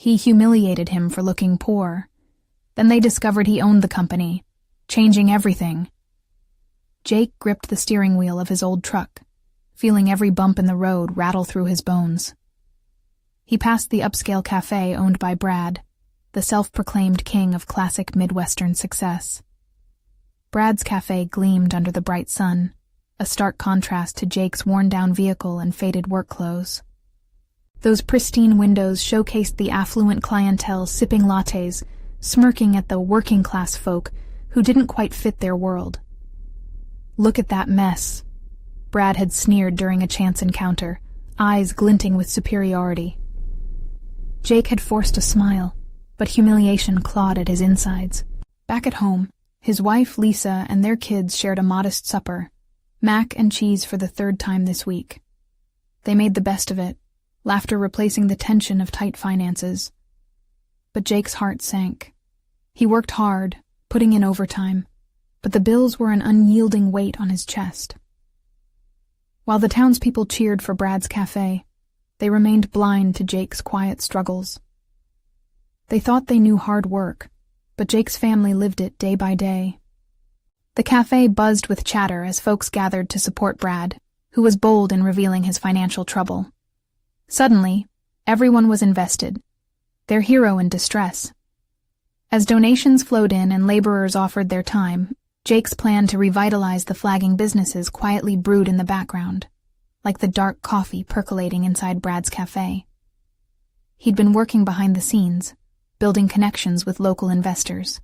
He humiliated him for looking poor. Then they discovered he owned the company, changing everything. Jake gripped the steering wheel of his old truck, feeling every bump in the road rattle through his bones. He passed the upscale café owned by Brad, the self-proclaimed king of classic Midwestern success. Brad's café gleamed under the bright sun, a stark contrast to Jake's worn-down vehicle and faded work clothes. Those pristine windows showcased the affluent clientele sipping lattes, smirking at the working-class folk who didn't quite fit their world. "Look at that mess," Brad had sneered during a chance encounter, eyes glinting with superiority. Jake had forced a smile, but humiliation clawed at his insides. Back at home, his wife, Lisa, and their kids shared a modest supper, mac and cheese for the third time this week. They made the best of it, laughter replacing the tension of tight finances. But Jake's heart sank. He worked hard, putting in overtime, but the bills were an unyielding weight on his chest. While the townspeople cheered for Brad's café, they remained blind to Jake's quiet struggles. They thought they knew hard work, but Jake's family lived it day by day. The café buzzed with chatter as folks gathered to support Brad, who was bold in revealing his financial trouble. Suddenly, everyone was invested, their hero in distress. As donations flowed in and laborers offered their time, Jake's plan to revitalize the flagging businesses quietly brewed in the background, like the dark coffee percolating inside Brad's café. He'd been working behind the scenes, building connections with local investors.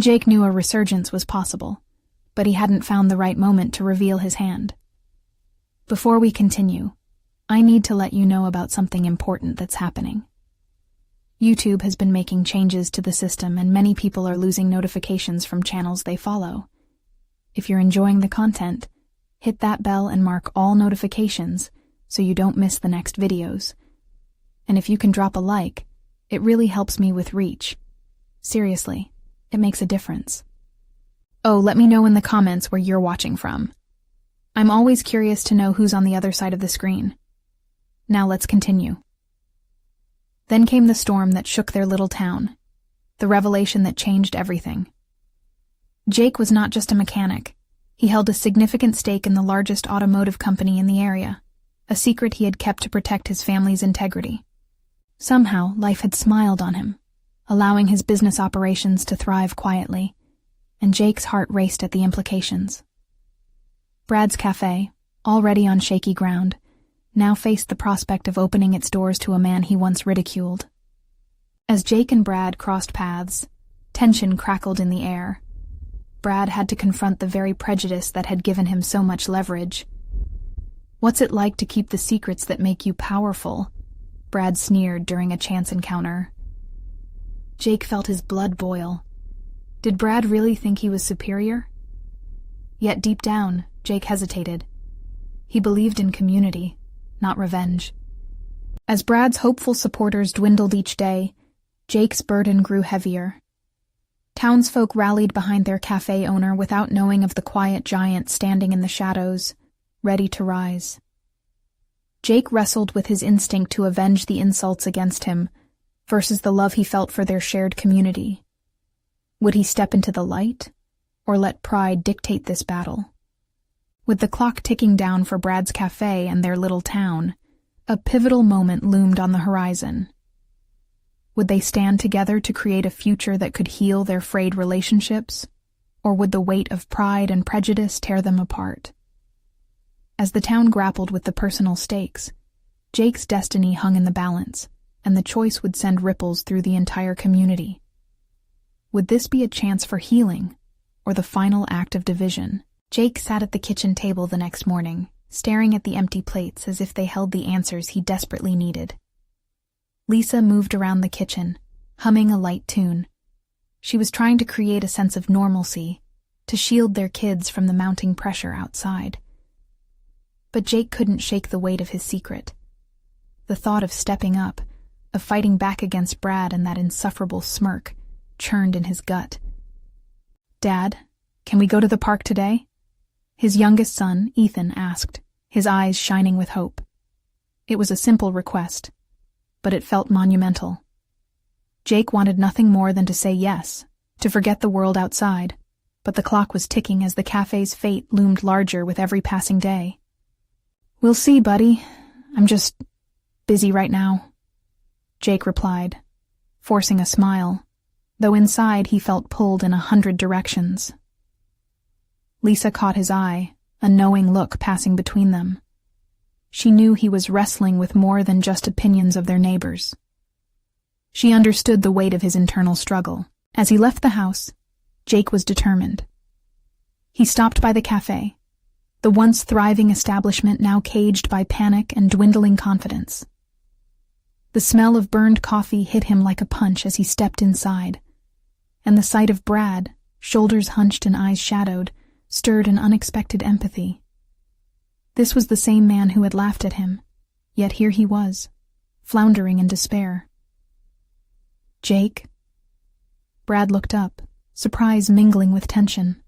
Jake knew a resurgence was possible, but he hadn't found the right moment to reveal his hand. Before we continue, I need to let you know about something important that's happening. YouTube has been making changes to the system and many people are losing notifications from channels they follow. If you're enjoying the content, hit that bell and mark all notifications so you don't miss the next videos. And if you can drop a like, it really helps me with reach. Seriously, it makes a difference. Oh, let me know in the comments where you're watching from. I'm always curious to know who's on the other side of the screen. Now let's continue. Then came the storm that shook their little town, the revelation that changed everything. Jake was not just a mechanic. He held a significant stake in the largest automotive company in the area, a secret he had kept to protect his family's integrity. Somehow, life had smiled on him, allowing his business operations to thrive quietly, and Jake's heart raced at the implications. Brad's café, already on shaky ground, now faced the prospect of opening its doors to a man he once ridiculed. As Jake and Brad crossed paths, tension crackled in the air. Brad had to confront the very prejudice that had given him so much leverage. "What's it like to keep the secrets that make you powerful?" Brad sneered during a chance encounter. Jake felt his blood boil. Did Brad really think he was superior? Yet deep down, Jake hesitated. He believed in community, not revenge. As Brad's hopeful supporters dwindled each day, Jake's burden grew heavier. Townsfolk rallied behind their cafe owner without knowing of the quiet giant standing in the shadows, ready to rise. Jake wrestled with his instinct to avenge the insults against him versus the love he felt for their shared community. Would he step into the light, or let pride dictate this battle? With the clock ticking down for Brad's cafe and their little town, a pivotal moment loomed on the horizon. Would they stand together to create a future that could heal their frayed relationships, or would the weight of pride and prejudice tear them apart? As the town grappled with the personal stakes, Jake's destiny hung in the balance, and the choice would send ripples through the entire community. Would this be a chance for healing, or the final act of division? Jake sat at the kitchen table the next morning, staring at the empty plates as if they held the answers he desperately needed. Lisa moved around the kitchen, humming a light tune. She was trying to create a sense of normalcy, to shield their kids from the mounting pressure outside. But Jake couldn't shake the weight of his secret. The thought of stepping up, of fighting back against Brad and that insufferable smirk, churned in his gut. "Dad, can we go to the park today?" His youngest son, Ethan, asked, his eyes shining with hope. It was a simple request, but it felt monumental. Jake wanted nothing more than to say yes, to forget the world outside, but the clock was ticking as the cafe's fate loomed larger with every passing day. "We'll see, buddy. I'm just busy right now," Jake replied, forcing a smile, though inside he felt pulled in 100 directions. Lisa caught his eye, a knowing look passing between them. She knew he was wrestling with more than just opinions of their neighbors. She understood the weight of his internal struggle. As he left the house, Jake was determined. He stopped by the café, the once thriving establishment now caged by panic and dwindling confidence. The smell of burned coffee hit him like a punch as he stepped inside, and the sight of Brad, shoulders hunched and eyes shadowed, stirred an unexpected empathy. This was the same man who had laughed at him, yet here he was, floundering in despair. "Jake?" Brad looked up, surprise mingling with tension.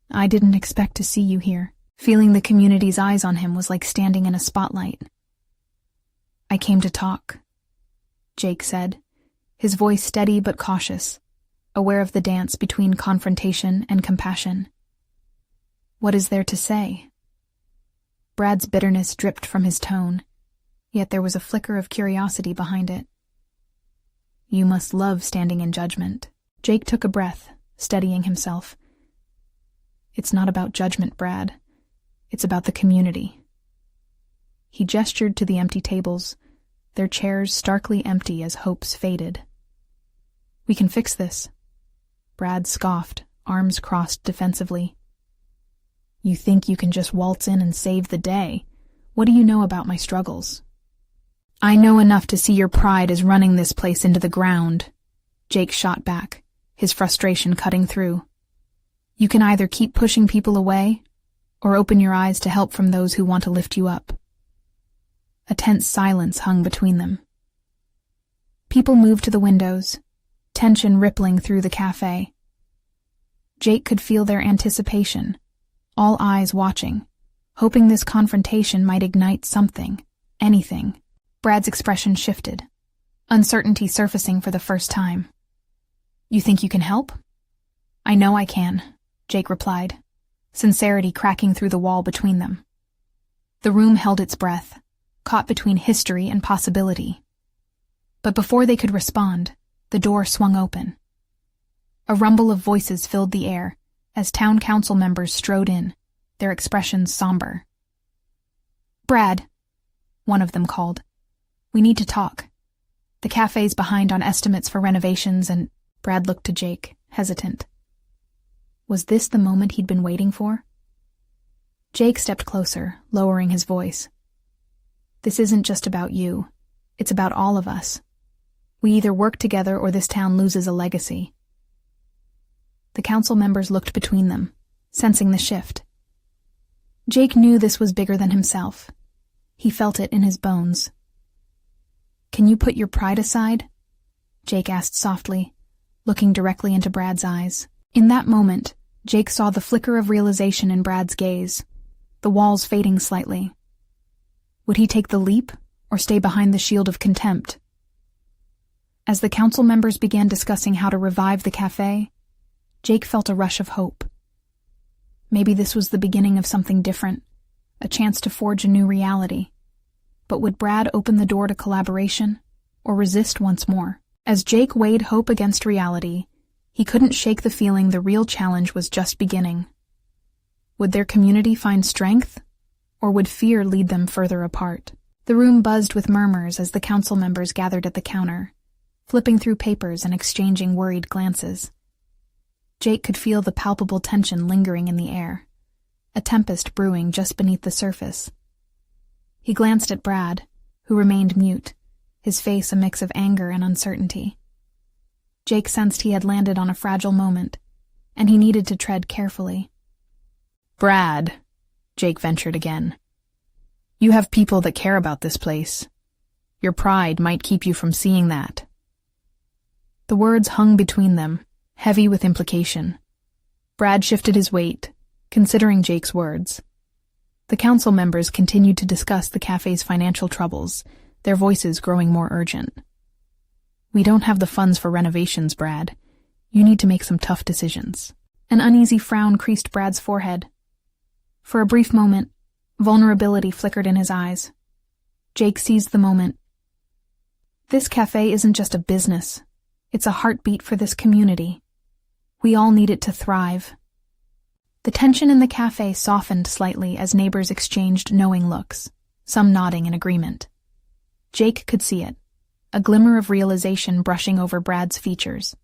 "I didn't expect to see you here." Feeling the community's eyes on him was like standing in a spotlight. "I came to talk," Jake said, his voice steady but cautious, aware of the dance between confrontation and compassion. "What is there to say?" Brad's bitterness dripped from his tone, yet there was a flicker of curiosity behind it. "You must love standing in judgment." Jake took a breath, steadying himself. "It's not about judgment, Brad. It's about the community." He gestured to the empty tables, their chairs starkly empty as hopes faded. "We can fix this." Brad scoffed, arms crossed defensively. "You think you can just waltz in and save the day? What do you know about my struggles?" "I know enough to see your pride is running this place into the ground," Jake shot back, his frustration cutting through. "You can either keep pushing people away, or open your eyes to help from those who want to lift you up." A tense silence hung between them. People moved to the windows, tension rippling through the cafe. Jake could feel their anticipation, all eyes watching, hoping this confrontation might ignite something, anything. Brad's expression shifted, uncertainty surfacing for the first time. "You think you can help?" "I know I can," Jake replied, sincerity cracking through the wall between them. The room held its breath, caught between history and possibility. But before they could respond, the door swung open. A rumble of voices filled the air as town council members strode in, their expressions somber. "Brad," one of them called. "We need to talk. The cafe's behind on estimates for renovations and—" Brad looked to Jake, hesitant. Was this the moment he'd been waiting for? Jake stepped closer, lowering his voice. "This isn't just about you. It's about all of us. We either work together or this town loses a legacy." The council members looked between them, sensing the shift. Jake knew this was bigger than himself. He felt it in his bones. "Can you put your pride aside?" Jake asked softly, looking directly into Brad's eyes. In that moment, Jake saw the flicker of realization in Brad's gaze, the walls fading slightly. Would he take the leap, or stay behind the shield of contempt? As the council members began discussing how to revive the cafe, Jake felt a rush of hope. Maybe this was the beginning of something different, a chance to forge a new reality. But would Brad open the door to collaboration, or resist once more? As Jake weighed hope against reality, he couldn't shake the feeling the real challenge was just beginning. Would their community find strength, or would fear lead them further apart? The room buzzed with murmurs as the council members gathered at the counter, flipping through papers and exchanging worried glances. Jake could feel the palpable tension lingering in the air, a tempest brewing just beneath the surface. He glanced at Brad, who remained mute, his face a mix of anger and uncertainty. Jake sensed he had landed on a fragile moment, and he needed to tread carefully. "Brad," Jake ventured again, "you have people that care about this place. Your pride might keep you from seeing that." The words hung between them, heavy with implication. Brad shifted his weight, considering Jake's words. The council members continued to discuss the cafe's financial troubles, their voices growing more urgent. We don't have the funds for renovations, Brad. You need to make some tough decisions. An uneasy frown creased Brad's forehead. For a brief moment, vulnerability flickered in his eyes. Jake seized the moment. This cafe isn't just a business. It's a heartbeat for this community. We all need it to thrive. The tension in the cafe softened slightly as neighbors exchanged knowing looks, some nodding in agreement. Jake could see it, a glimmer of realization brushing over Brad's features.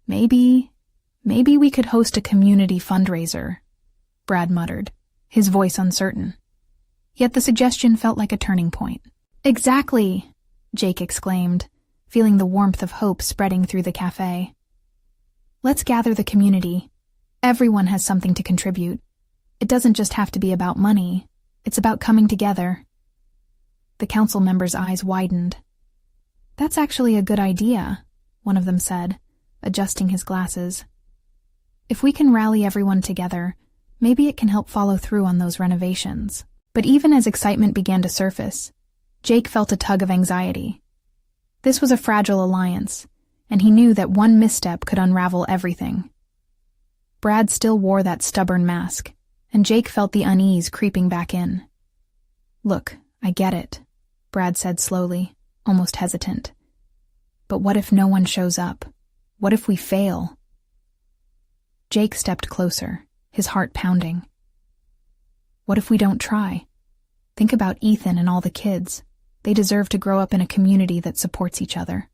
Maybe we could host a community fundraiser, Brad muttered, his voice uncertain. Yet the suggestion felt like a turning point. Exactly, Jake exclaimed, feeling the warmth of hope spreading through the cafe. Let's gather the community. Everyone has something to contribute. It doesn't just have to be about money. It's about coming together. The council members' eyes widened. That's actually a good idea, one of them said, adjusting his glasses. If we can rally everyone together, maybe it can help follow through on those renovations. But even as excitement began to surface, Jake felt a tug of anxiety. This was a fragile alliance, and he knew that one misstep could unravel everything. Brad still wore that stubborn mask, and Jake felt the unease creeping back in. Look, I get it, Brad said slowly, almost hesitant. But what if no one shows up? What if we fail? Jake stepped closer, his heart pounding. What if we don't try? Think about Ethan and all the kids. They deserve to grow up in a community that supports each other.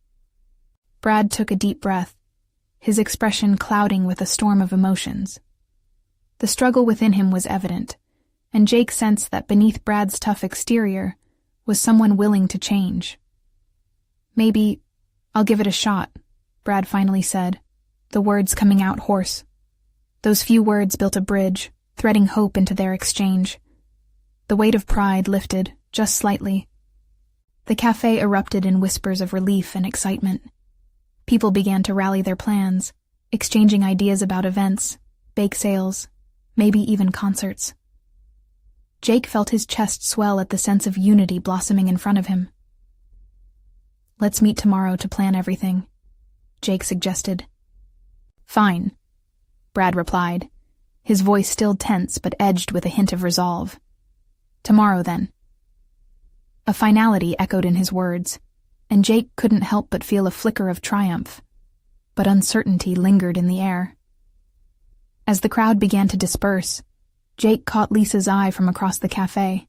Brad took a deep breath, his expression clouding with a storm of emotions. The struggle within him was evident, and Jake sensed that beneath Brad's tough exterior was someone willing to change. Maybe, I'll give it a shot, Brad finally said, the words coming out hoarse. Those few words built a bridge, threading hope into their exchange. The weight of pride lifted, just slightly. The cafe erupted in whispers of relief and excitement. People began to rally their plans, exchanging ideas about events, bake sales, maybe even concerts. Jake felt his chest swell at the sense of unity blossoming in front of him. Let's meet tomorrow to plan everything, Jake suggested. Fine, Brad replied, his voice still tense but edged with a hint of resolve. Tomorrow, then. A finality echoed in his words, and Jake couldn't help but feel a flicker of triumph, but uncertainty lingered in the air. As the crowd began to disperse, Jake caught Lisa's eye from across the cafe.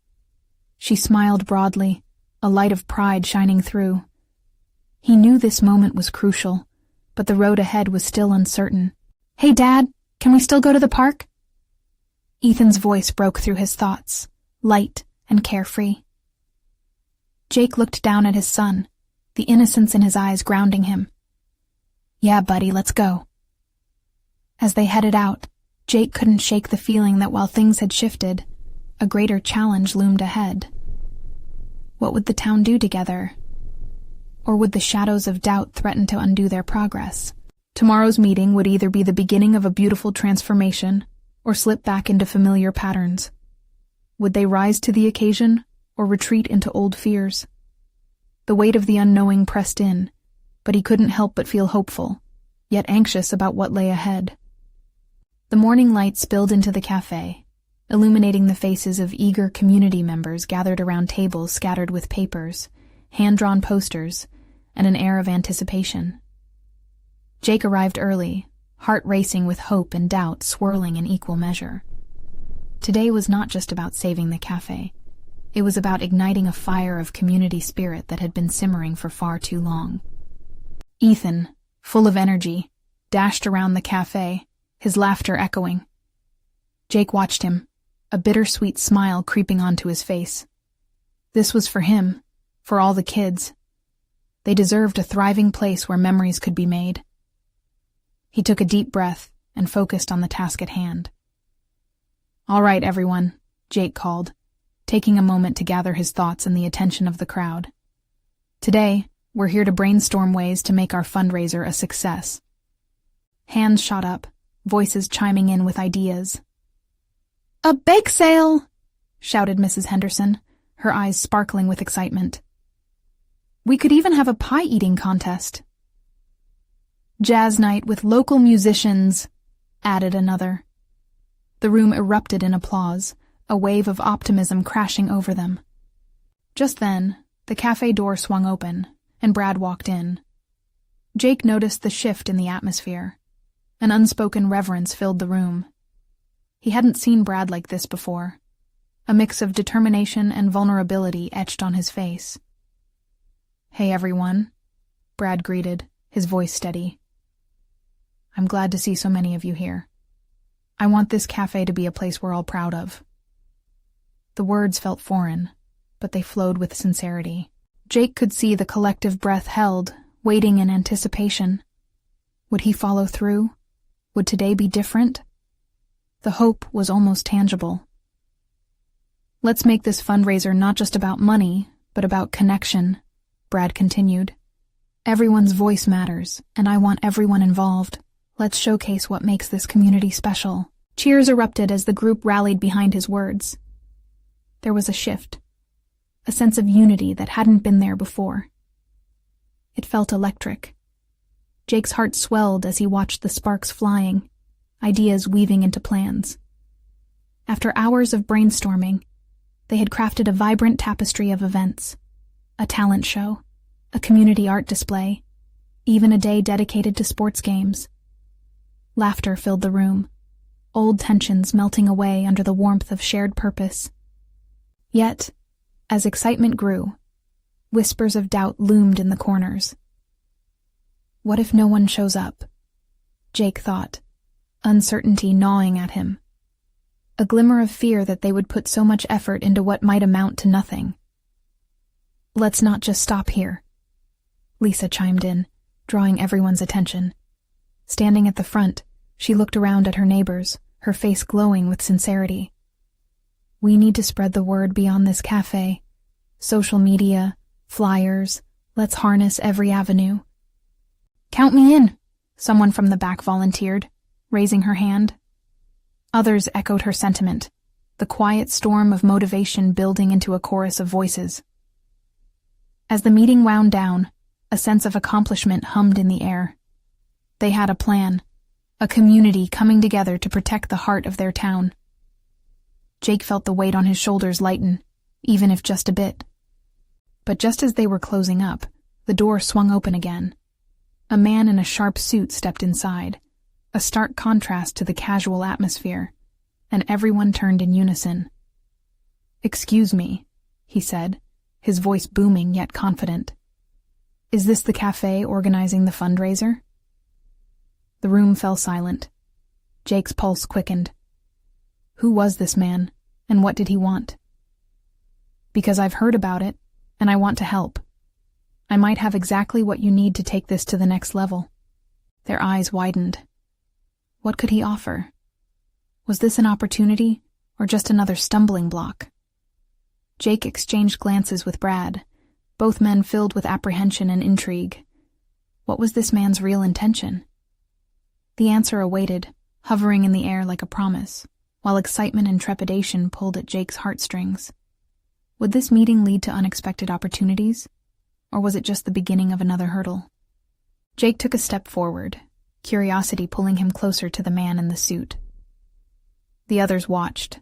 She smiled broadly, a light of pride shining through. He knew this moment was crucial, but the road ahead was still uncertain. Hey, Dad, can we still go to the park? Ethan's voice broke through his thoughts, light and carefree. Jake looked down at his son, the innocence in his eyes grounding him. Yeah, buddy, let's go. As they headed out, Jake couldn't shake the feeling that while things had shifted, a greater challenge loomed ahead. What would the town do together? Or would the shadows of doubt threaten to undo their progress? Tomorrow's meeting would either be the beginning of a beautiful transformation or slip back into familiar patterns. Would they rise to the occasion or retreat into old fears? The weight of the unknowing pressed in, but he couldn't help but feel hopeful, yet anxious about what lay ahead. The morning light spilled into the cafe, illuminating the faces of eager community members gathered around tables scattered with papers, hand-drawn posters, and an air of anticipation. Jake arrived early, heart racing with hope and doubt swirling in equal measure. Today was not just about saving the cafe. It was about igniting a fire of community spirit that had been simmering for far too long. Ethan, full of energy, dashed around the cafe, his laughter echoing. Jake watched him, a bittersweet smile creeping onto his face. This was for him, for all the kids. They deserved a thriving place where memories could be made. He took a deep breath and focused on the task at hand. All right, everyone, Jake called, taking a moment to gather his thoughts and the attention of the crowd. Today, we're here to brainstorm ways to make our fundraiser a success. Hands shot up, voices chiming in with ideas. A bake sale! Shouted Mrs. Henderson, her eyes sparkling with excitement. We could even have a pie-eating contest. Jazz night with local musicians, added another. The room erupted in applause, a wave of optimism crashing over them. Just then, the cafe door swung open, and Brad walked in. Jake noticed the shift in the atmosphere. An unspoken reverence filled the room. He hadn't seen Brad like this before. A mix of determination and vulnerability etched on his face. "Hey, everyone," Brad greeted, his voice steady. "I'm glad to see so many of you here. I want this cafe to be a place we're all proud of." The words felt foreign, but they flowed with sincerity. Jake could see the collective breath held, waiting in anticipation. Would he follow through? Would today be different? The hope was almost tangible. "Let's make this fundraiser not just about money, but about connection," Brad continued. "Everyone's voice matters, and I want everyone involved. Let's showcase what makes this community special." Cheers erupted as the group rallied behind his words. There was a shift, a sense of unity that hadn't been there before. It felt electric. Jake's heart swelled as he watched the sparks flying, ideas weaving into plans. After hours of brainstorming, they had crafted a vibrant tapestry of events, a talent show, a community art display, even a day dedicated to sports games. Laughter filled the room, old tensions melting away under the warmth of shared purpose. Yet, as excitement grew, whispers of doubt loomed in the corners. What if no one shows up? Jake thought, uncertainty gnawing at him. A glimmer of fear that they would put so much effort into what might amount to nothing. "Let's not just stop here," Lisa chimed in, drawing everyone's attention. Standing at the front, she looked around at her neighbors, her face glowing with sincerity. "We need to spread the word beyond this cafe. Social media, flyers, let's harness every avenue." "Count me in," someone from the back volunteered, raising her hand. Others echoed her sentiment, the quiet storm of motivation building into a chorus of voices. As the meeting wound down, a sense of accomplishment hummed in the air. They had a plan, a community coming together to protect the heart of their town. Jake felt the weight on his shoulders lighten, even if just a bit. But just as they were closing up, the door swung open again. A man in a sharp suit stepped inside, a stark contrast to the casual atmosphere, and everyone turned in unison. "Excuse me," he said, his voice booming yet confident. "Is this the cafe organizing the fundraiser?" The room fell silent. Jake's pulse quickened. Who was this man, and what did he want? "Because I've heard about it, and I want to help. I might have exactly what you need to take this to the next level." Their eyes widened. What could he offer? Was this an opportunity, or just another stumbling block? Jake exchanged glances with Brad, both men filled with apprehension and intrigue. What was this man's real intention? The answer awaited, hovering in the air like a promise, while excitement and trepidation pulled at Jake's heartstrings. Would this meeting lead to unexpected opportunities? Or was it just the beginning of another hurdle? Jake took a step forward, curiosity pulling him closer to the man in the suit. The others watched,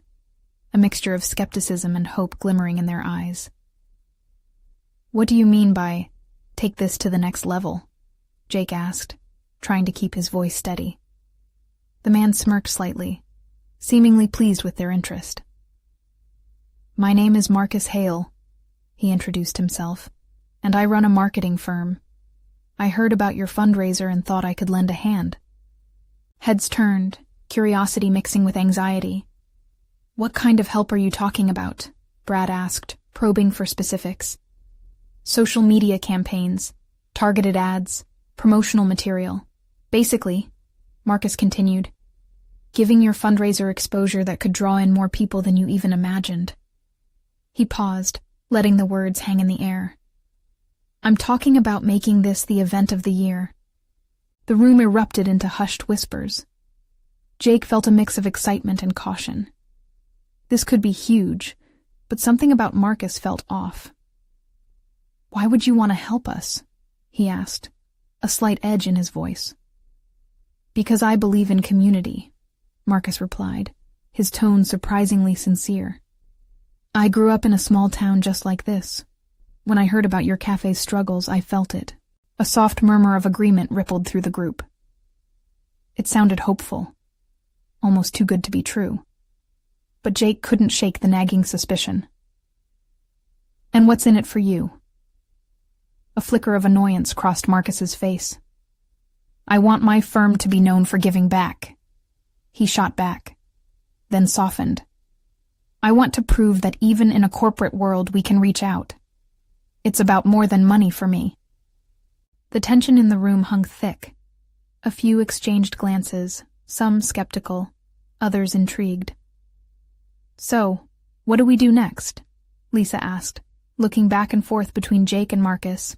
a mixture of skepticism and hope glimmering in their eyes. "What do you mean by, take this to the next level?" Jake asked, trying to keep his voice steady. The man smirked slightly, seemingly pleased with their interest. "My name is Marcus Hale," he introduced himself, "and I run a marketing firm. I heard about your fundraiser and thought I could lend a hand." Heads turned, curiosity mixing with anxiety. "What kind of help are you talking about?" Brad asked, probing for specifics. "Social media campaigns, targeted ads, promotional material. Basically," Marcus continued, "giving your fundraiser exposure that could draw in more people than you even imagined." He paused, letting the words hang in the air. "I'm talking about making this the event of the year." The room erupted into hushed whispers. Jake felt a mix of excitement and caution. This could be huge, but something about Marcus felt off. "Why would you want to help us?" he asked, a slight edge in his voice. "Because I believe in community," Marcus replied, his tone surprisingly sincere. "I grew up in a small town just like this. When I heard about your cafe's struggles, I felt it." A soft murmur of agreement rippled through the group. It sounded hopeful, almost too good to be true. But Jake couldn't shake the nagging suspicion. "And what's in it for you?" A flicker of annoyance crossed Marcus's face. "I want my firm to be known for giving back." He shot back, then softened. "I want to prove that even in a corporate world we can reach out. It's about more than money for me." The tension in the room hung thick. A few exchanged glances, some skeptical, others intrigued. "So, what do we do next?" Lisa asked, looking back and forth between Jake and Marcus.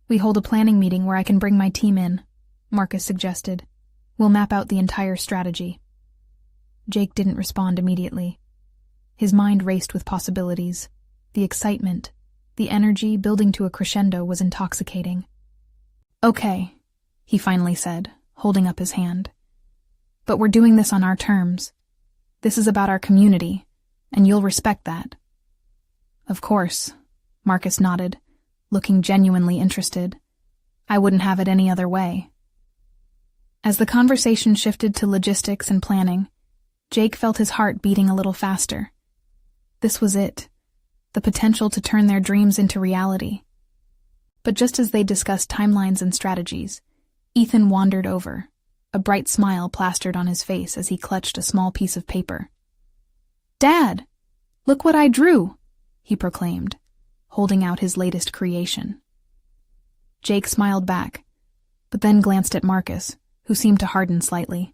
"We hold a planning meeting where I can bring my team in," Marcus suggested. "We'll map out the entire strategy." Jake didn't respond immediately. His mind raced with possibilities. The excitement, the energy building to a crescendo was intoxicating. "Okay," he finally said, holding up his hand. "But we're doing this on our terms. This is about our community, and you'll respect that." "Of course," Marcus nodded, looking genuinely interested. "I wouldn't have it any other way." As the conversation shifted to logistics and planning, Jake felt his heart beating a little faster. This was it, the potential to turn their dreams into reality. But just as they discussed timelines and strategies, Ethan wandered over, a bright smile plastered on his face as he clutched a small piece of paper. "Dad, look what I drew," he proclaimed, holding out his latest creation. Jake smiled back, but then glanced at Marcus, who seemed to harden slightly.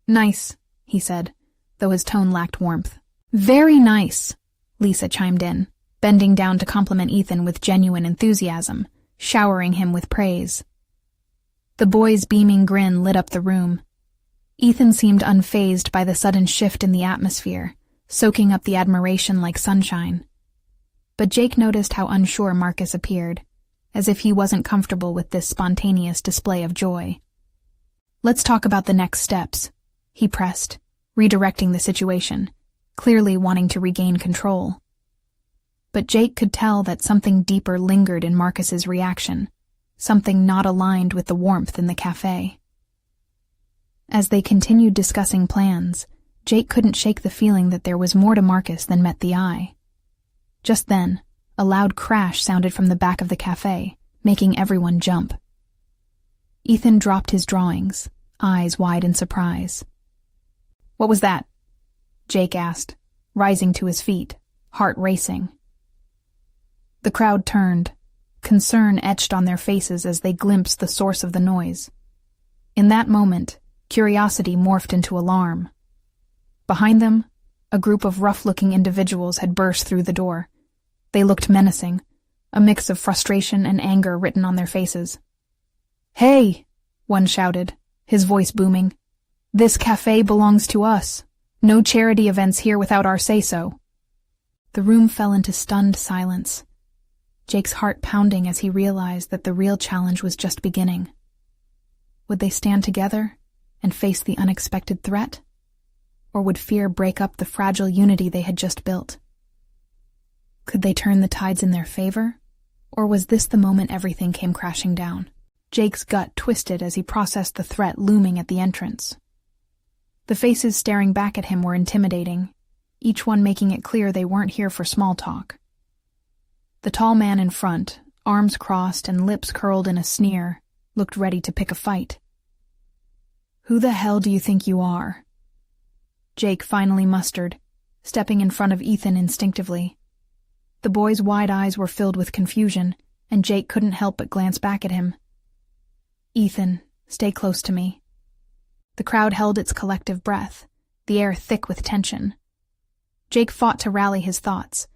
"Nice," he said, though his tone lacked warmth. "Very nice," Lisa chimed in, bending down to compliment Ethan with genuine enthusiasm, showering him with praise. The boy's beaming grin lit up the room. Ethan seemed unfazed by the sudden shift in the atmosphere, soaking up the admiration like sunshine. But Jake noticed how unsure Marcus appeared, as if he wasn't comfortable with this spontaneous display of joy. "Let's talk about the next steps," he pressed, redirecting the situation, clearly wanting to regain control. But Jake could tell that something deeper lingered in Marcus's reaction, something not aligned with the warmth in the café. As they continued discussing plans, Jake couldn't shake the feeling that there was more to Marcus than met the eye. Just then, a loud crash sounded from the back of the café, making everyone jump. Ethan dropped his drawings, eyes wide in surprise. "What was that?" Jake asked, rising to his feet, heart racing. The crowd turned, concern etched on their faces as they glimpsed the source of the noise. In that moment, curiosity morphed into alarm. Behind them, a group of rough-looking individuals had burst through the door. They looked menacing, a mix of frustration and anger written on their faces. "Hey!" one shouted, his voice booming. "This café belongs to us. No charity events here without our say-so." The room fell into stunned silence, Jake's heart pounding as he realized that the real challenge was just beginning. Would they stand together and face the unexpected threat? Or would fear break up the fragile unity they had just built? Could they turn the tides in their favor? Or was this the moment everything came crashing down? Jake's gut twisted as he processed the threat looming at the entrance. The faces staring back at him were intimidating, each one making it clear they weren't here for small talk. The tall man in front, arms crossed and lips curled in a sneer, looked ready to pick a fight. "Who the hell do you think you are?" Jake finally mustered, stepping in front of Ethan instinctively. The boy's wide eyes were filled with confusion, and Jake couldn't help but glance back at him. "Ethan, stay close to me." The crowd held its collective breath, the air thick with tension. Jake fought to rally his thoughts.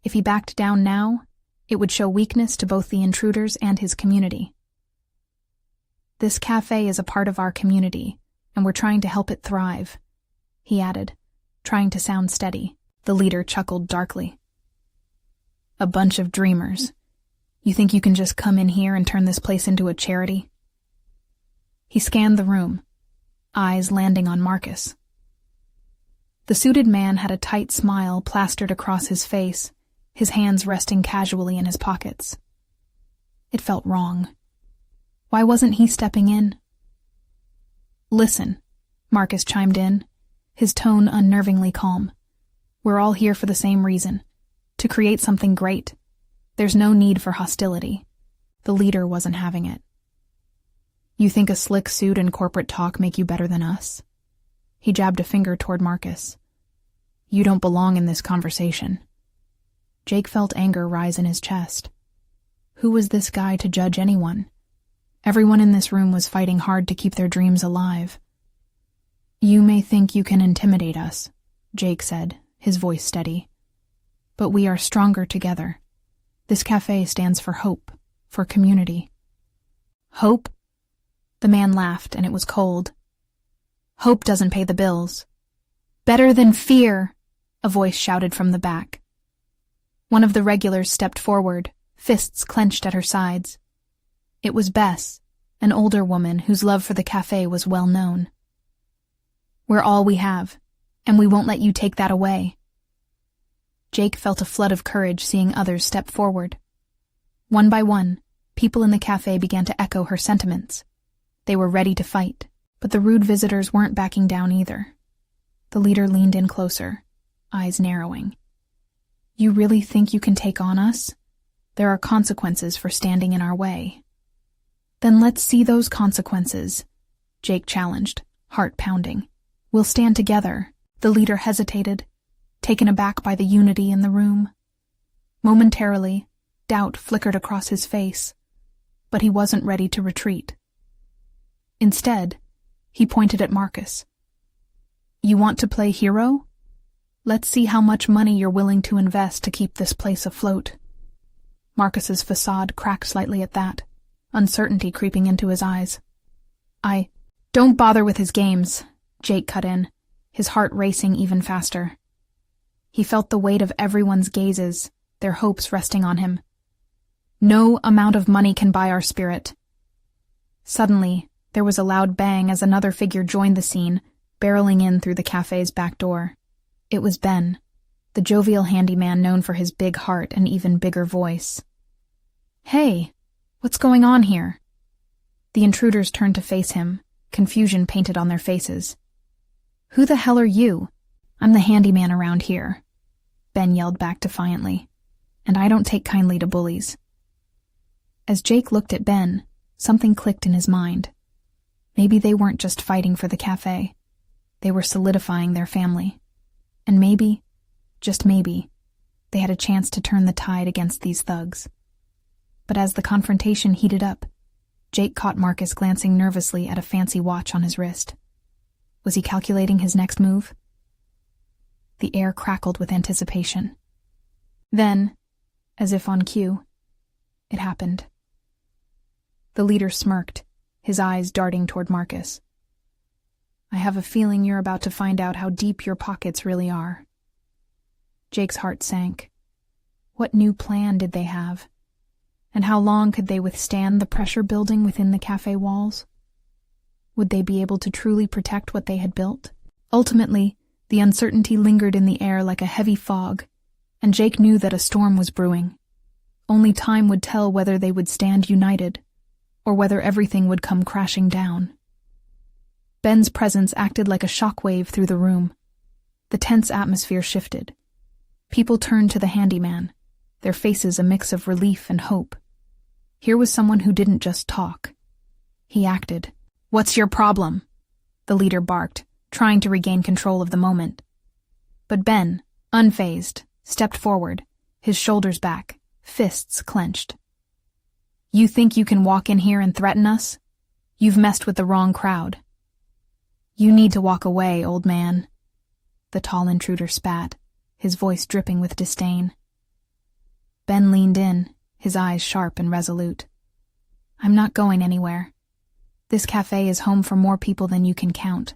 If he backed down now, it would show weakness to both the intruders and his community. "This cafe is a part of our community, and we're trying to help it thrive," he added, trying to sound steady. The leader chuckled darkly. "A bunch of dreamers," You think you can just come in here and turn this place into a charity? He scanned the room, eyes landing on Marcus. The suited man had a tight smile plastered across his face, his hands resting casually in his pockets. It felt wrong. Why wasn't he stepping in? "Listen," Marcus chimed in, his tone unnervingly calm. "We're all here for the same reason, to create something great. There's no need for hostility." The leader wasn't having it. "You think a slick suit and corporate talk make you better than us?" He jabbed a finger toward Marcus. "You don't belong in this conversation." Jake felt anger rise in his chest. Who was this guy to judge anyone? Everyone in this room was fighting hard to keep their dreams alive. "You may think you can intimidate us," Jake said, his voice steady. "But we are stronger together. This cafe stands for hope, for community." "Hope?" The man laughed, and it was cold. "Hope doesn't pay the bills." "Better than fear," a voice shouted from the back. One of the regulars stepped forward, fists clenched at her sides. It was Bess, an older woman whose love for the cafe was well known. "We're all we have, and we won't let you take that away." Jake felt a flood of courage seeing others step forward. One by one, people in the cafe began to echo her sentiments. They were ready to fight, but the rude visitors weren't backing down either. The leader leaned in closer, eyes narrowing. "You really think you can take on us? There are consequences for standing in our way." "Then let's see those consequences," Jake challenged, heart pounding. "We'll stand together." The leader hesitated, taken aback by the unity in the room. Momentarily, doubt flickered across his face, but he wasn't ready to retreat. Instead, he pointed at Marcus. "You want to play hero? Let's see how much money you're willing to invest to keep this place afloat." Marcus's facade cracked slightly at that, uncertainty creeping into his eyes. Don't bother with his games," Jake cut in, his heart racing even faster. He felt the weight of everyone's gazes, their hopes resting on him. "No amount of money can buy our spirit." Suddenly, there was a loud bang as another figure joined the scene, barreling in through the cafe's back door. It was Ben, the jovial handyman known for his big heart and even bigger voice. "Hey, what's going on here?" The intruders turned to face him, confusion painted on their faces. "Who the hell are you?" "I'm the handyman around here," Ben yelled back defiantly, "and I don't take kindly to bullies." As Jake looked at Ben, something clicked in his mind. Maybe they weren't just fighting for the cafe. They were solidifying their family. And maybe, just maybe, they had a chance to turn the tide against these thugs. But as the confrontation heated up, Jake caught Marcus glancing nervously at a fancy watch on his wrist. Was he calculating his next move? The air crackled with anticipation. Then, as if on cue, it happened. The leader smirked, his eyes darting toward Marcus. "I have a feeling you're about to find out how deep your pockets really are." Jake's heart sank. What new plan did they have? And how long could they withstand the pressure building within the cafe walls? Would they be able to truly protect what they had built? Ultimately, the uncertainty lingered in the air like a heavy fog, and Jake knew that a storm was brewing. Only time would tell whether they would stand united, or whether everything would come crashing down. Ben's presence acted like a shockwave through the room. The tense atmosphere shifted. People turned to the handyman, their faces a mix of relief and hope. Here was someone who didn't just talk. He acted. "What's your problem?" the leader barked, trying to regain control of the moment. But Ben, unfazed, stepped forward, his shoulders back, fists clenched. "You think you can walk in here and threaten us? You've messed with the wrong crowd." "You need to walk away, old man," the tall intruder spat, his voice dripping with disdain. Ben leaned in, his eyes sharp and resolute. "I'm not going anywhere. This cafe is home for more people than you can count.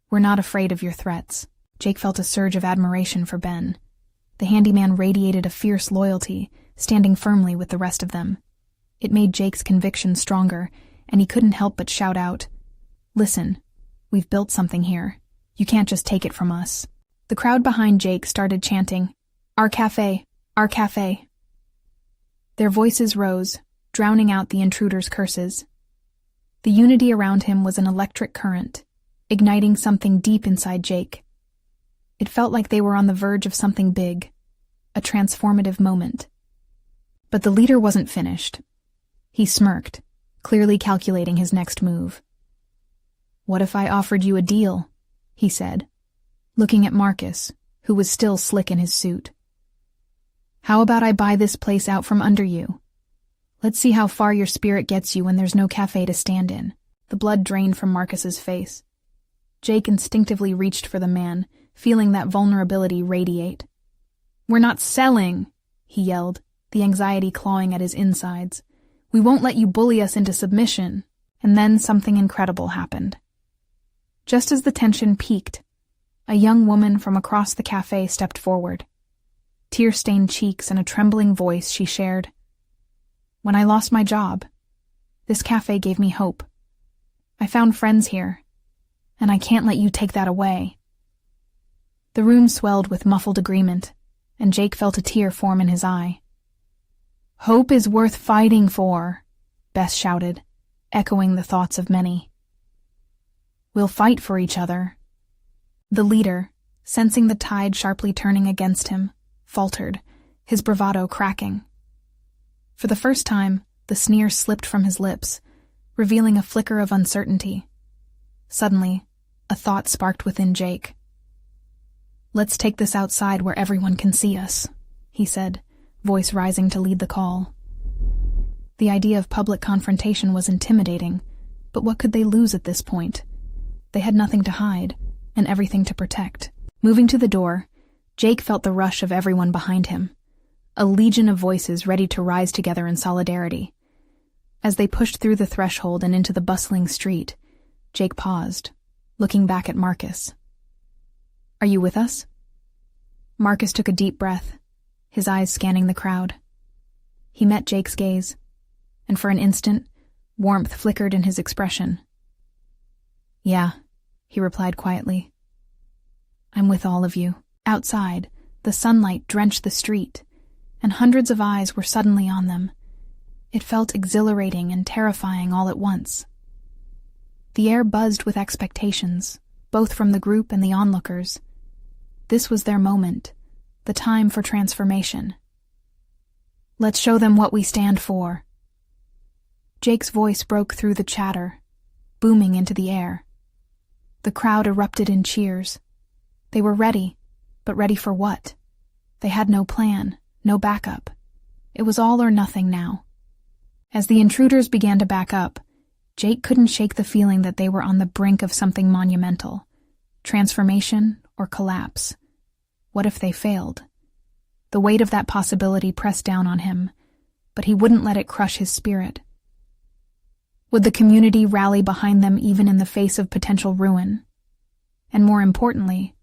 We're not afraid of your threats." Jake felt a surge of admiration for Ben. The handyman radiated a fierce loyalty, standing firmly with the rest of them. It made Jake's conviction stronger, and he couldn't help but shout out, "Listen, we've built something here. You can't just take it from us." The crowd behind Jake started chanting, "Our café, our café." Their voices rose, drowning out the intruder's curses. The unity around him was an electric current, igniting something deep inside Jake. It felt like they were on the verge of something big, a transformative moment. But the leader wasn't finished. He smirked, clearly calculating his next move. "What if I offered you a deal?" he said, looking at Marcus, who was still slick in his suit. "How about I buy this place out from under you? Let's see how far your spirit gets you when there's no cafe to stand in." The blood drained from Marcus's face. Jake instinctively reached for the man, feeling that vulnerability radiate. "We're not selling," he yelled, the anxiety clawing at his insides. "We won't let you bully us into submission." And then something incredible happened. Just as the tension peaked, a young woman from across the cafe stepped forward. Tear-stained cheeks and a trembling voice, she shared, "When I lost my job, this cafe gave me hope. I found friends here, and I can't let you take that away." The room swelled with muffled agreement, and Jake felt a tear form in his eye. "Hope is worth fighting for," Bess shouted, echoing the thoughts of many. "We'll fight for each other." The leader, sensing the tide sharply turning against him, faltered, his bravado cracking. For the first time, the sneer slipped from his lips, revealing a flicker of uncertainty. Suddenly, a thought sparked within Jake. "Let's take this outside where everyone can see us," he said, voice rising to lead the call. The idea of public confrontation was intimidating, but what could they lose at this point? They had nothing to hide, and everything to protect. Moving to the door, Jake felt the rush of everyone behind him, a legion of voices ready to rise together in solidarity. As they pushed through the threshold and into the bustling street, Jake paused, looking back at Marcus. "Are you with us?" Marcus took a deep breath, his eyes scanning the crowd. He met Jake's gaze, and for an instant, warmth flickered in his expression. "Yeah," he replied quietly. "I'm with all of you." Outside, the sunlight drenched the street, and hundreds of eyes were suddenly on them. It felt exhilarating and terrifying all at once. The air buzzed with expectations, both from the group and the onlookers. This was their moment, the time for transformation. "Let's show them what we stand for." Jake's voice broke through the chatter, booming into the air. The crowd erupted in cheers. They were ready, but ready for what? They had no plan, no backup. It was all or nothing now. As the intruders began to back up, Jake couldn't shake the feeling that they were on the brink of something monumental. Transformation or collapse. What if they failed? The weight of that possibility pressed down on him, but he wouldn't let it crush his spirit. Would the community rally behind them even in the face of potential ruin? And more importantly,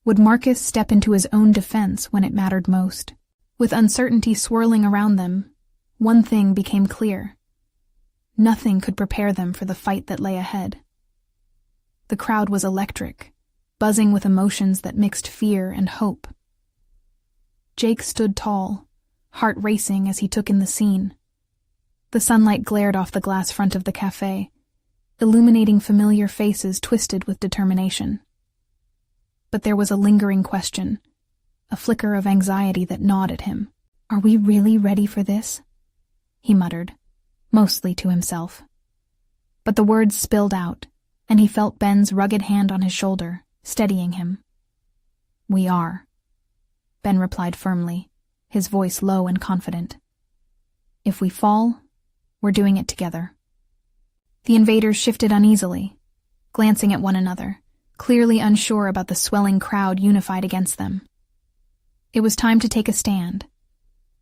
would Marcus step into his own defense when it mattered most? With uncertainty swirling around them, one thing became clear. Nothing could prepare them for the fight that lay ahead. The crowd was electric, buzzing with emotions that mixed fear and hope. Jake stood tall, heart racing as he took in the scene. The sunlight glared off the glass front of the cafe, illuminating familiar faces twisted with determination. But there was a lingering question, a flicker of anxiety that gnawed at him. "Are we really ready for this?" he muttered, mostly to himself. But the words spilled out, and he felt Ben's rugged hand on his shoulder, steadying him. "We are," Ben replied firmly, his voice low and confident. "If we fall, we're doing it together." The invaders shifted uneasily, glancing at one another, clearly unsure about the swelling crowd unified against them. It was time to take a stand,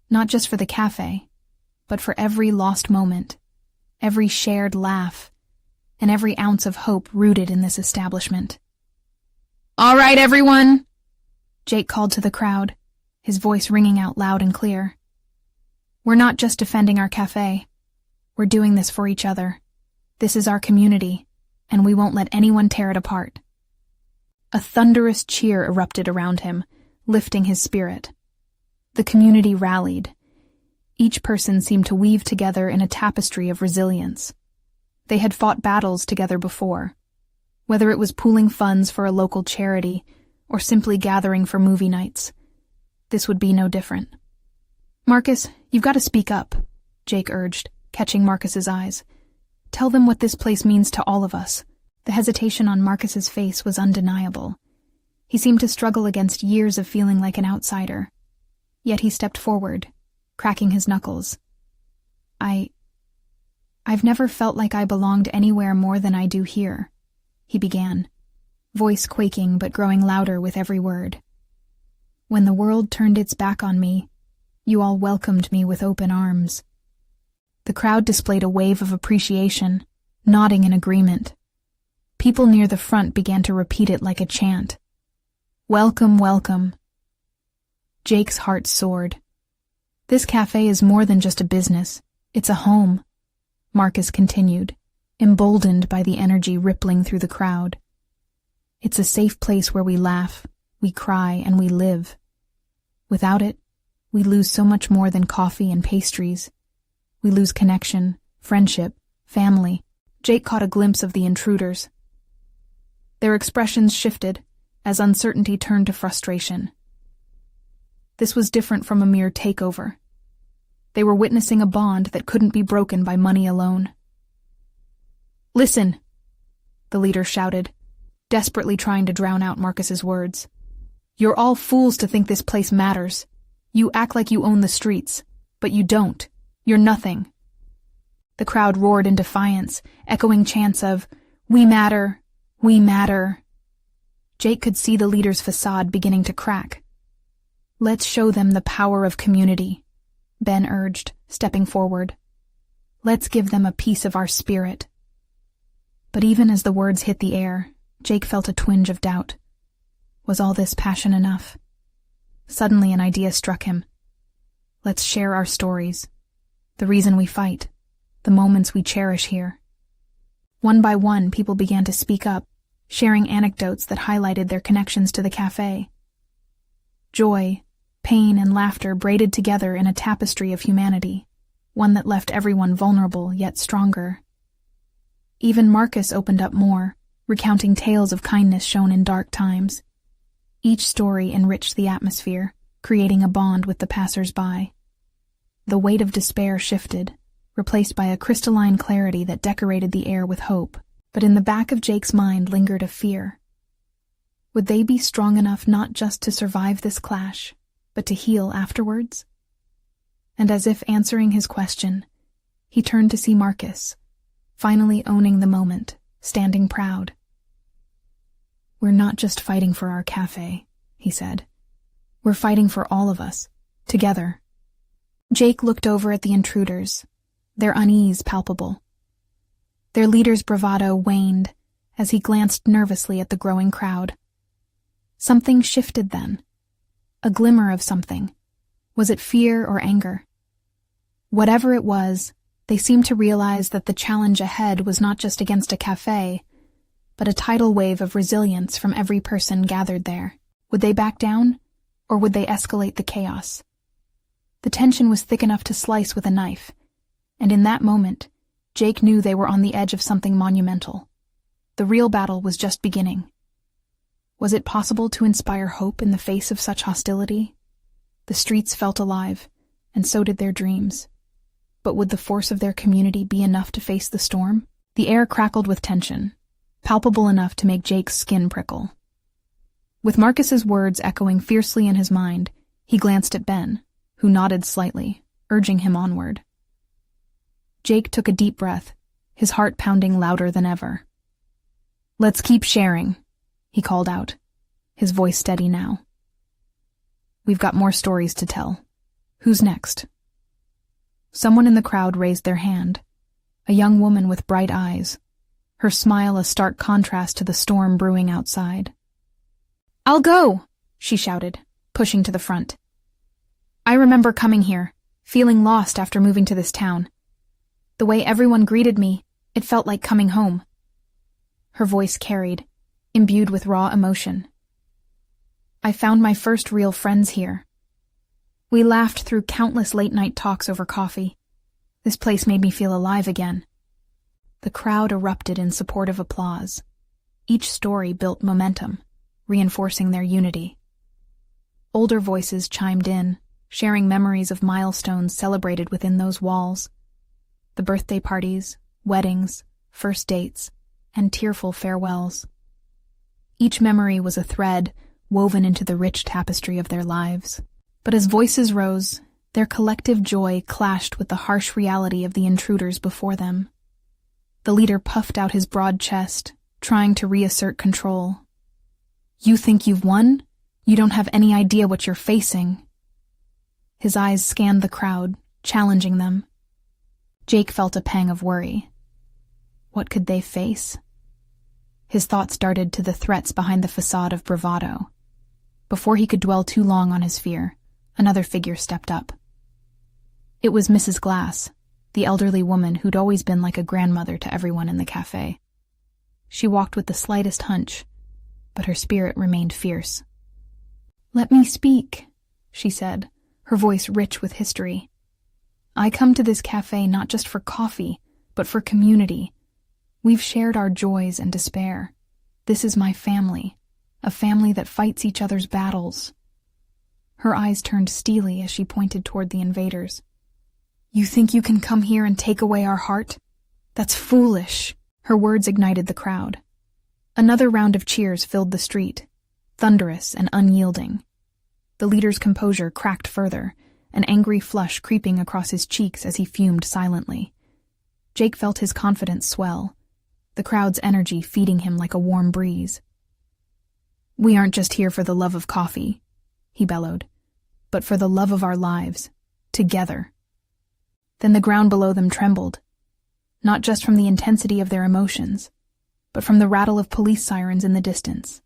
not just for the cafe, but for every lost moment, every shared laugh, and every ounce of hope rooted in this establishment. "All right, everyone," Jake called to the crowd, his voice ringing out loud and clear. We're not just defending our café. We're doing this for each other. This is our community, and we won't let anyone tear it apart. A thunderous cheer erupted around him, lifting his spirit. The community rallied. Each person seemed to weave together in a tapestry of resilience. They had fought battles together before, whether it was pooling funds for a local charity or simply gathering for movie nights. This would be no different. "Marcus, you've got to speak up," Jake urged, catching Marcus's eyes. "Tell them what this place means to all of us." The hesitation on Marcus's face was undeniable. He seemed to struggle against years of feeling like an outsider. Yet he stepped forward, cracking his knuckles. I've never felt like I belonged anywhere more than I do here," he began, voice quaking but growing louder with every word. "When the world turned its back on me, you all welcomed me with open arms." The crowd displayed a wave of appreciation, nodding in agreement. People near the front began to repeat it like a chant. "Welcome, welcome." Jake's heart soared. "This cafe is more than just a business. It's a home," Marcus continued, emboldened by the energy rippling through the crowd. "It's a safe place where we laugh, we cry, and we live. Without it, we lose so much more than coffee and pastries. We lose connection, friendship, family." Jake caught a glimpse of the intruders. Their expressions shifted as uncertainty turned to frustration. This was different from a mere takeover. They were witnessing a bond that couldn't be broken by money alone. "Listen," the leader shouted, desperately trying to drown out Marcus's words. "You're all fools to think this place matters. You act like you own the streets, but you don't. You're nothing." The crowd roared in defiance, echoing chants of, "We matter, we matter." Jake could see the leader's facade beginning to crack. "Let's show them the power of community," Ben urged, stepping forward. "Let's give them a piece of our spirit." But even as the words hit the air, Jake felt a twinge of doubt. Was all this passion enough? Suddenly an idea struck him. Let's share our stories. The reason we fight. The moments we cherish here. One by one, people began to speak up, sharing anecdotes that highlighted their connections to the cafe. Joy, pain, and laughter braided together in a tapestry of humanity, one that left everyone vulnerable yet stronger. Even Marcus opened up more, recounting tales of kindness shown in dark times. Each story enriched the atmosphere, creating a bond with the passers-by. The weight of despair shifted, replaced by a crystalline clarity that decorated the air with hope. But in the back of Jake's mind lingered a fear. Would they be strong enough not just to survive this clash, but to heal afterwards? And as if answering his question, he turned to see Marcus, finally owning the moment, standing proud. "We're not just fighting for our cafe," he said. "We're fighting for all of us, together." Jake looked over at the intruders, their unease palpable. Their leader's bravado waned as he glanced nervously at the growing crowd. Something shifted then. A glimmer of something. Was it fear or anger? Whatever it was, they seemed to realize that the challenge ahead was not just against a cafe, but a tidal wave of resilience from every person gathered there. Would they back down, or would they escalate the chaos? The tension was thick enough to slice with a knife, and in that moment, Jake knew they were on the edge of something monumental. The real battle was just beginning. Was it possible to inspire hope in the face of such hostility? The streets felt alive, and so did their dreams. But would the force of their community be enough to face the storm? The air crackled with tension, palpable enough to make Jake's skin prickle. With Marcus's words echoing fiercely in his mind, he glanced at Ben, who nodded slightly, urging him onward. Jake took a deep breath, his heart pounding louder than ever. "Let's keep sharing," he called out, his voice steady now. "We've got more stories to tell. Who's next?" Someone in the crowd raised their hand, a young woman with bright eyes, her smile a stark contrast to the storm brewing outside. "I'll go," she shouted, pushing to the front. "I remember coming here, feeling lost after moving to this town. The way everyone greeted me, it felt like coming home. Her voice carried, imbued with raw emotion. I found my first real friends here. We laughed through countless late-night talks over coffee. This place made me feel alive again. The crowd erupted in supportive applause. Each story built momentum, reinforcing their unity. Older voices chimed in, sharing memories of milestones celebrated within those walls. The birthday parties, weddings, first dates, and tearful farewells. Each memory was a thread woven into the rich tapestry of their lives. But as voices rose, their collective joy clashed with the harsh reality of the intruders before them. The leader puffed out his broad chest, trying to reassert control. You think you've won? You don't have any idea what you're facing. His eyes scanned the crowd, challenging them. Jake felt a pang of worry. What could they face? His thoughts darted to the threats behind the facade of bravado. Before he could dwell too long on his fear, another figure stepped up. It was Mrs. Glass, the elderly woman who'd always been like a grandmother to everyone in the café. She walked with the slightest hunch, but her spirit remained fierce. "Let me speak," she said, her voice rich with history. "I come to this café not just for coffee, but for community. We've shared our joys and despair. This is my family, a family that fights each other's battles." Her eyes turned steely as she pointed toward the invaders. "You think you can come here and take away our heart? That's foolish." Her words ignited the crowd. Another round of cheers filled the street, thunderous and unyielding. The leader's composure cracked further, an angry flush creeping across his cheeks as he fumed silently. Jake felt his confidence swell, the crowd's energy feeding him like a warm breeze. "We aren't just here for the love of coffee," he bellowed, "but for the love of our lives, together." Then the ground below them trembled, not just from the intensity of their emotions, but from the rattle of police sirens in the distance.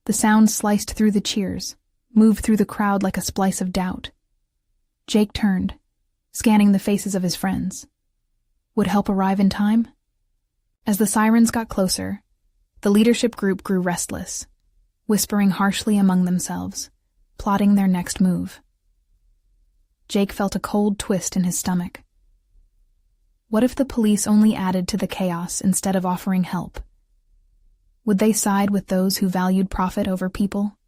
The sound sliced through the cheers, moved through the crowd like a splice of doubt. Jake turned, scanning the faces of his friends. Would help arrive in time? As the sirens got closer, the leadership group grew restless, whispering harshly among themselves, plotting their next move. Jake felt a cold twist in his stomach. What if the police only added to the chaos instead of offering help? Would they side with those who valued profit over people?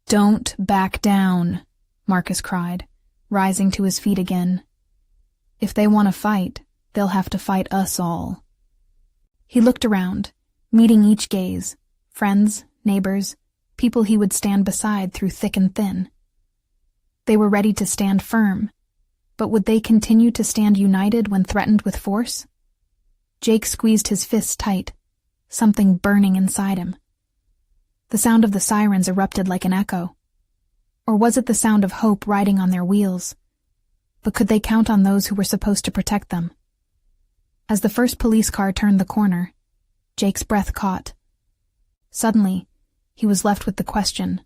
"Don't back down," Marcus cried, rising to his feet again. "If they want to fight, they'll have to fight us all." He looked around, meeting each gaze, friends, neighbors, people he would stand beside through thick and thin. They were ready to stand firm, but would they continue to stand united when threatened with force? Jake squeezed his fists tight, something burning inside him. The sound of the sirens erupted like an echo. Or was it the sound of hope riding on their wheels? But could they count on those who were supposed to protect them? As the first police car turned the corner, Jake's breath caught. Suddenly, he was left with the question,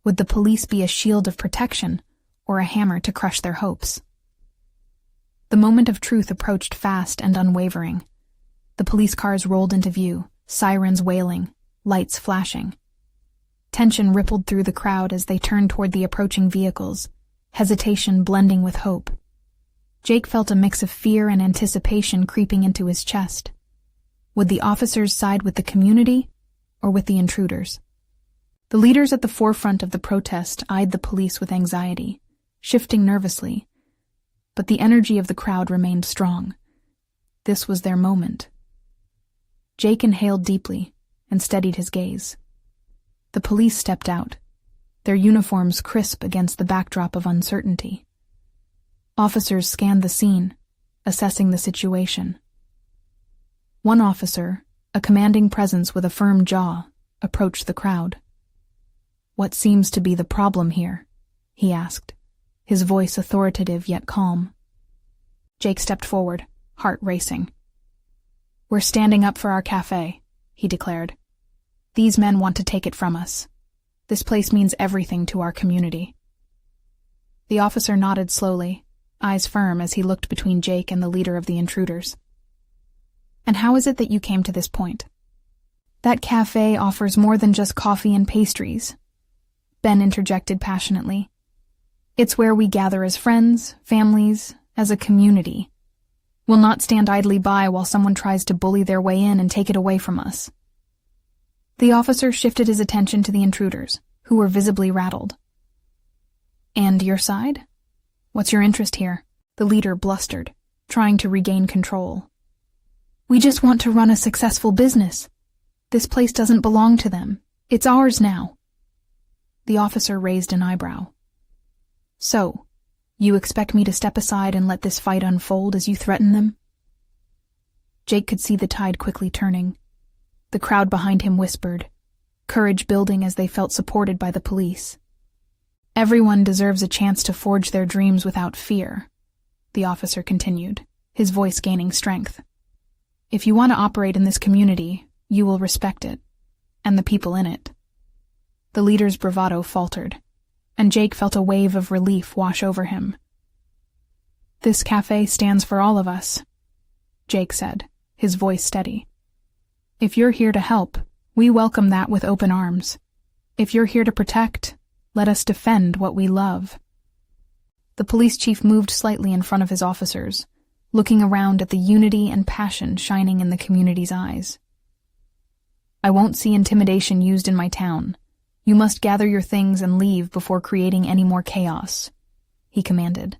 would the police be a shield of protection or a hammer to crush their hopes? The moment of truth approached fast and unwavering. The police cars rolled into view, sirens wailing, lights flashing. Tension rippled through the crowd as they turned toward the approaching vehicles, hesitation blending with hope. Jake felt a mix of fear and anticipation creeping into his chest. Would the officers side with the community or with the intruders? The leaders at the forefront of the protest eyed the police with anxiety, shifting nervously, but the energy of the crowd remained strong. This was their moment. Jake inhaled deeply and steadied his gaze. The police stepped out, their uniforms crisp against the backdrop of uncertainty. Officers scanned the scene, assessing the situation. One officer, a commanding presence with a firm jaw, approached the crowd. "What seems to be the problem here?" he asked, his voice authoritative yet calm. Jake stepped forward, heart racing. "We're standing up for our café," he declared. "These men want to take it from us. This place means everything to our community." The officer nodded slowly, eyes firm as he looked between Jake and the leader of the intruders. And how is it that you came to this point? That café offers more than just coffee and pastries, Ben interjected passionately. It's where we gather as friends, families, as a community. We'll not stand idly by while someone tries to bully their way in and take it away from us. The officer shifted his attention to the intruders, who were visibly rattled. And your side? What's your interest here? The leader blustered, trying to regain control. We just want to run a successful business. This place doesn't belong to them. It's ours now. The officer raised an eyebrow. So, you expect me to step aside and let this fight unfold as you threaten them? Jake could see the tide quickly turning. The crowd behind him whispered, courage building as they felt supported by the police. Everyone deserves a chance to forge their dreams without fear, the officer continued, his voice gaining strength. If you want to operate in this community, you will respect it, and the people in it. The leader's bravado faltered, and Jake felt a wave of relief wash over him. This cafe stands for all of us, Jake said, his voice steady. If you're here to help, we welcome that with open arms. If you're here to protect, let us defend what we love. The police chief moved slightly in front of his officers, looking around at the unity and passion shining in the community's eyes. I won't see intimidation used in my town. You must gather your things and leave before creating any more chaos, he commanded.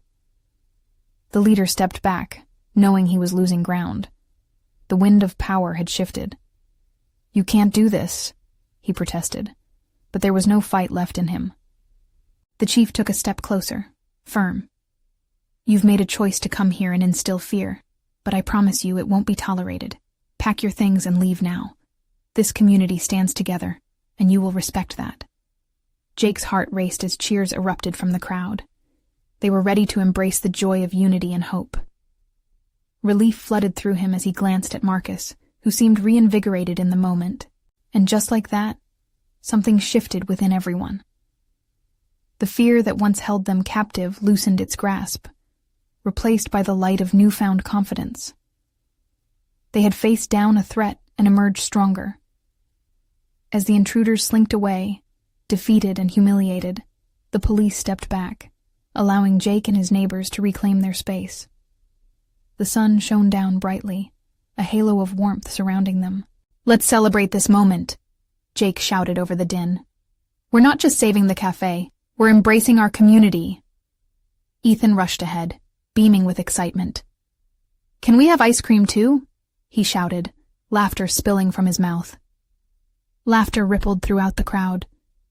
The leader stepped back, knowing he was losing ground. The wind of power had shifted. You can't do this, he protested, but there was no fight left in him. The chief took a step closer, firm. You've made a choice to come here and instill fear, but I promise you it won't be tolerated. Pack your things and leave now. This community stands together, and you will respect that. Jake's heart raced as cheers erupted from the crowd. They were ready to embrace the joy of unity and hope. Relief flooded through him as he glanced at Marcus, who seemed reinvigorated in the moment. And just like that, something shifted within everyone. The fear that once held them captive loosened its grasp, replaced by the light of newfound confidence. They had faced down a threat and emerged stronger. As the intruders slinked away, defeated and humiliated, the police stepped back, allowing Jake and his neighbors to reclaim their space. The sun shone down brightly, a halo of warmth surrounding them. Let's celebrate this moment, Jake shouted over the din. We're not just saving the cafe, we're embracing our community. Ethan rushed ahead, beaming with excitement. Can we have ice cream too? He shouted, laughter spilling from his mouth. Laughter rippled throughout the crowd,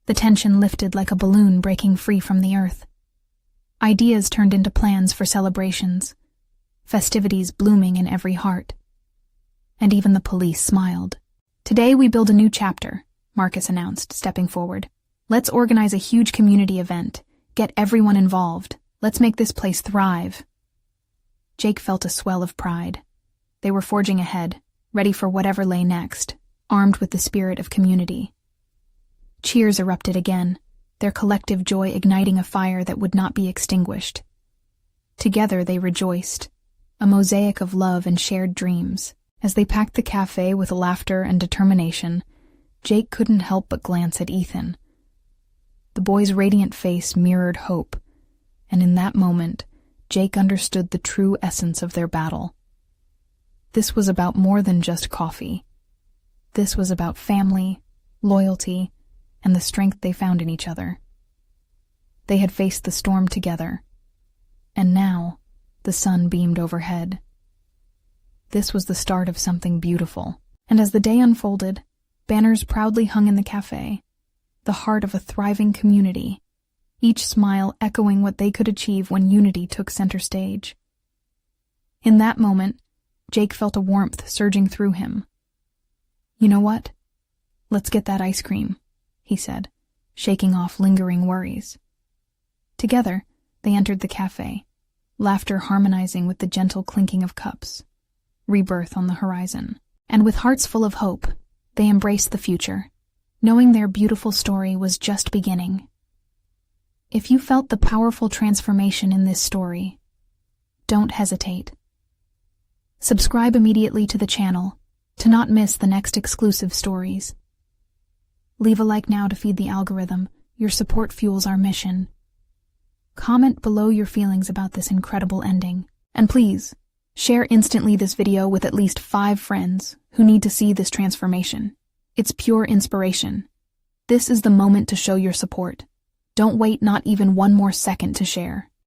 the tension lifted like a balloon breaking free from the earth. Ideas turned into plans for celebrations, festivities blooming in every heart. And even the police smiled. Today we build a new chapter, Marcus announced, stepping forward. Let's organize a huge community event, get everyone involved. Let's make this place thrive. Jake felt a swell of pride. They were forging ahead, ready for whatever lay next, armed with the spirit of community. Cheers erupted again, their collective joy igniting a fire that would not be extinguished. Together they rejoiced, a mosaic of love and shared dreams. As they packed the cafe with laughter and determination, Jake couldn't help but glance at Ethan. The boy's radiant face mirrored hope, and in that moment, Jake understood the true essence of their battle. This was about more than just coffee. This was about family, loyalty, and the strength they found in each other. They had faced the storm together, and now the sun beamed overhead. This was the start of something beautiful, and as the day unfolded, banners proudly hung in the cafe, the heart of a thriving community, each smile echoing what they could achieve when unity took center stage. In that moment, Jake felt a warmth surging through him. You know what? Let's get that ice cream, he said, shaking off lingering worries. Together, they entered the cafe, laughter harmonizing with the gentle clinking of cups. Rebirth on the horizon. And with hearts full of hope, they embraced the future, knowing their beautiful story was just beginning. If you felt the powerful transformation in this story, don't hesitate. Subscribe immediately to the channel to not miss the next exclusive stories. Leave a like now to feed the algorithm. Your support fuels our mission. Comment below your feelings about this incredible ending. And please, share instantly this video with at least 5 friends who need to see this transformation. It's pure inspiration. This is the moment to show your support. Don't wait not even one more second to share.